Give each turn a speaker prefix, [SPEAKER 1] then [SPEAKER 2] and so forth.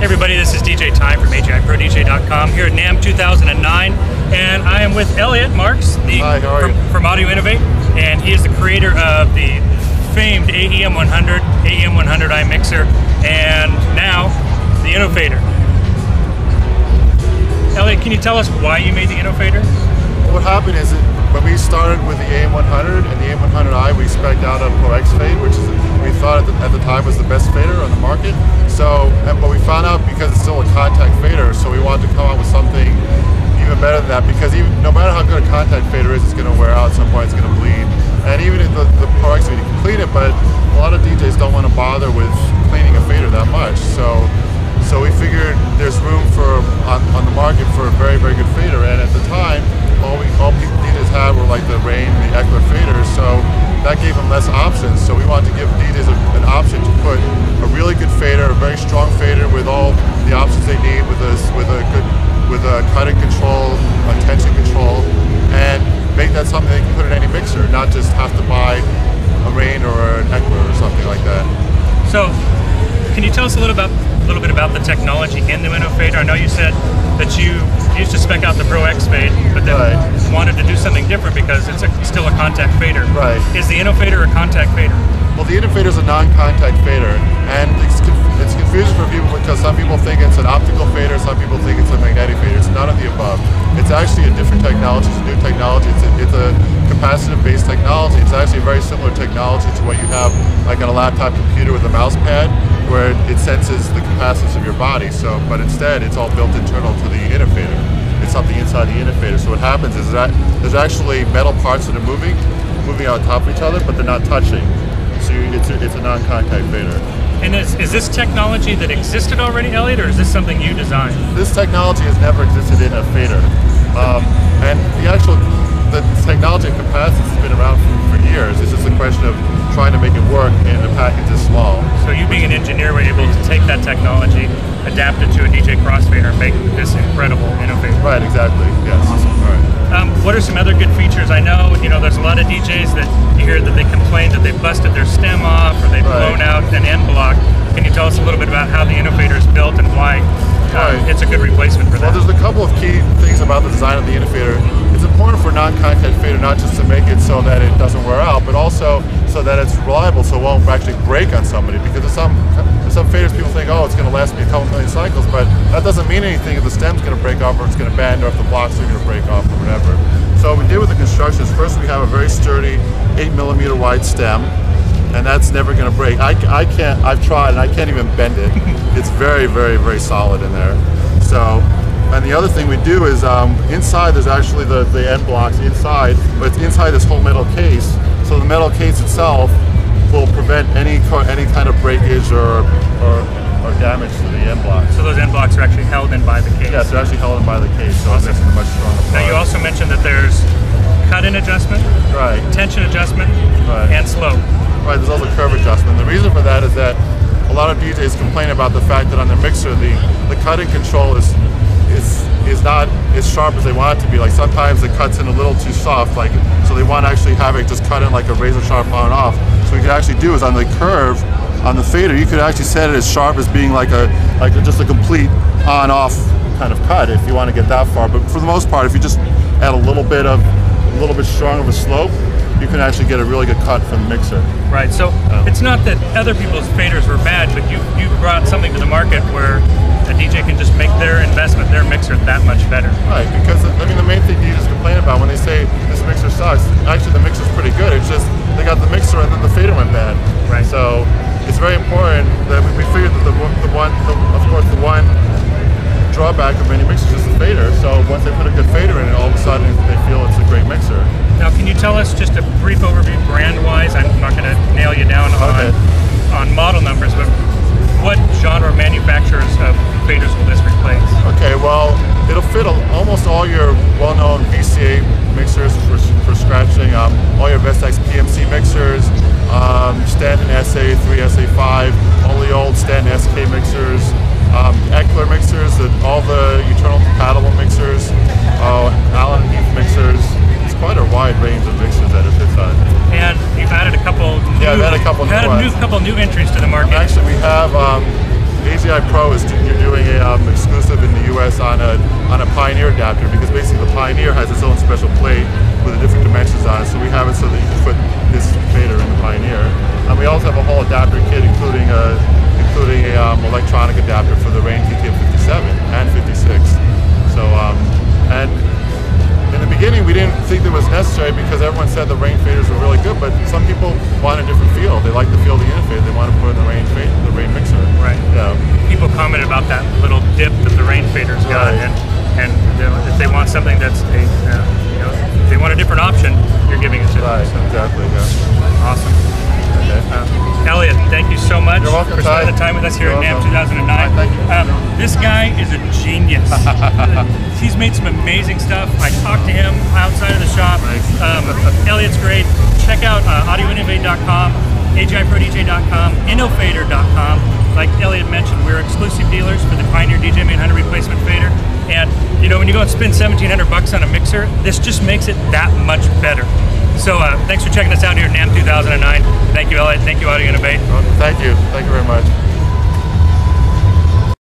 [SPEAKER 1] everybody, this is DJ Ty from agiprodj.com here at NAMM 2009, and I am with Elliot Marks from Audio Innovate, and he is the creator of the famed AEM100, AEM100i mixer, and now the Innofader. Elliot, can you tell us why you made the Innofader?
[SPEAKER 2] What happened is when we started with the AEM100 and the AEM100i, we spec'd out a Pro X fade, which is, we thought at the time was the best fader on the market. So, but we found out because it's still a contact fader, so we wanted to come out with something even better than that, because even, no matter how good a contact fader is, it's going to wear out at some point, it's going to bleed. And even in the Pro X fade, you can clean it, but a lot of DJs don't want to bother with cleaning a fader that much. So we figured there's room for on the market for a very, very good fader, and at the time, all people DJs had were like the Rain, the Eckler faders, so that gave them less options. So we wanted to give DJs an option to put a really good fader, a very strong fader with all the options they need, with a cutting control, a tension control, and make that something they can put in any mixer, not just have to buy a Rain or an Eckler or something like that.
[SPEAKER 1] So, can you tell us a little bit about the technology in the Innofader? I know you said that you used to spec out the Pro X fade, but then wanted to do something different because it's still a contact fader.
[SPEAKER 2] Right.
[SPEAKER 1] Is the Innofader a contact fader?
[SPEAKER 2] Well, the Innofader is a non-contact fader, and it's confusing for people because some people think it's an optical fader, some people think it's a magnetic fader. It's none of the above. It's actually a different technology. It's a new technology. It's a capacitive-based technology. It's actually a very similar technology to what you have like on a laptop computer with a mouse pad, where it senses the capacitance of your body. So, but instead, it's all built internal to the Innofader. It's something inside the Innofader. So what happens is that there's actually metal parts that are moving on top of each other, but they're not touching. So it's a non-contact fader.
[SPEAKER 1] And is this technology that existed already, Elliot, or is this something you designed?
[SPEAKER 2] This technology has never existed in a fader. And the technology of capacitance has been around for years. It's just a question of trying to make it work in a package this small.
[SPEAKER 1] So you being an engineer were able to take that technology, adapt it to a DJ crossfader, and make this incredible Innofader.
[SPEAKER 2] Right, exactly, yes.
[SPEAKER 1] Awesome.
[SPEAKER 2] All right.
[SPEAKER 1] What are some other good features? I know, there's a lot of DJs that you hear that they complain that they busted their stem off or they've blown out an end block. Can you tell us a little bit about how the Innofader is built and why it's a good replacement for that?
[SPEAKER 2] Well, there's a couple of key things about the design of the Innofader. It's important for a non-contact fader not just to make it so that it doesn't wear out, but also so that it's reliable, so it won't actually break on somebody. Because there's some faders people think, oh, it's going to last me a couple million cycles, but that doesn't mean anything if the stem's going to break off or it's going to bend or if the blocks are going to break off or whatever. So what we did with the construction is first we have a very sturdy 8mm wide stem, and that's never going to break. I've tried and I can't even bend it. It's very, very, very solid in there. So, and the other thing we do is inside there's actually the end blocks inside, but it's inside this whole metal case. So the metal case itself will prevent any kind of breakage or damage to the end blocks.
[SPEAKER 1] So those end blocks are actually held in by the case?
[SPEAKER 2] Yes, they're actually held in by the case, so
[SPEAKER 1] awesome.
[SPEAKER 2] It makes it a much stronger product.
[SPEAKER 1] Now you also mentioned that there's cut-in adjustment, tension adjustment, and slope.
[SPEAKER 2] Right, there's also curve adjustment. The reason for that is that a lot of DJs complain about the fact that on their mixer the cutting control is not as sharp as they want it to be. Like sometimes it cuts in a little too soft, so they want to actually have it just cut in like a razor sharp on and off. So what you can actually do is on the curve on the fader, you could actually set it as sharp as being just a complete on-off kind of cut if you want to get that far. But for the most part, if you just add a little bit stronger of a slope, you can actually get a really good cut from the mixer.
[SPEAKER 1] Right, so it's not that other people's faders were bad, but you brought something to the market where a DJ can just make their investment, their mixer, that much better. Right,
[SPEAKER 2] because I mean the main thing DJs complain about when they say this mixer sucks, actually the mixer's pretty good. It's just they got the mixer and then the fader went bad.
[SPEAKER 1] Right.
[SPEAKER 2] So it's very important that we figured that the one drawback of any mixer is just the fader. So once they put a good fader in it, all of a sudden they feel it's a great mixer.
[SPEAKER 1] Now, can you tell us just a brief overview brand-wise? I'm not going to nail you down on model numbers, but what genre manufacturers of faders will this replace? Okay,
[SPEAKER 2] well, it'll fit almost all your well-known VCA mixers for scratching, all your Vestax PMC mixers, Stanton SA3, SA5, all the old Stanton SK mixers, Eckler mixers, all the Eternal compatible mixers, Allen Heath mixers. It's quite a wide range of mixers that it fits on.
[SPEAKER 1] And you've added a couple new entries to the market.
[SPEAKER 2] Actually, we have AGI Pro is doing exclusive in the US on a Pioneer adapter, because basically the Pioneer has its own special plate with the different dimensions on it, so we have it so that you can put this fader in the Pioneer. And we also have a whole adapter kit including a electronic adapter for the Rain TTM 57 and 56. So and in the beginning we didn't think it was necessary because everyone said the Rain faders were really good, but some people want a different feel. They like the feel of the Innofader. They want to put in the Rain mixer.
[SPEAKER 1] Right. Yeah. People commented about that little dip that the Rain fader's got, and if they want something that's if they want a different option, you're giving it to them.
[SPEAKER 2] Right. So. Exactly. Yeah.
[SPEAKER 1] Awesome.
[SPEAKER 2] Okay.
[SPEAKER 1] Elliot, thank you so much
[SPEAKER 2] for
[SPEAKER 1] spending the time with us here at NAMM 2009.
[SPEAKER 2] Thank you.
[SPEAKER 1] This guy is a genius. He's made some amazing stuff. I talked to him outside of the shop. Elliot's great. Check out audioinnovate.com, agiprodj.com, Innofader.com. Like Elliot mentioned, we're exclusive dealers for the Pioneer DJM 800 replacement fader. And when you go and spend $1,700 on a mixer, this just makes it that much better. So thanks for checking us out here at NAMM 2009. Thank you, Elliot. Thank you, Audio Innovate.
[SPEAKER 2] Thank you. Thank you very much.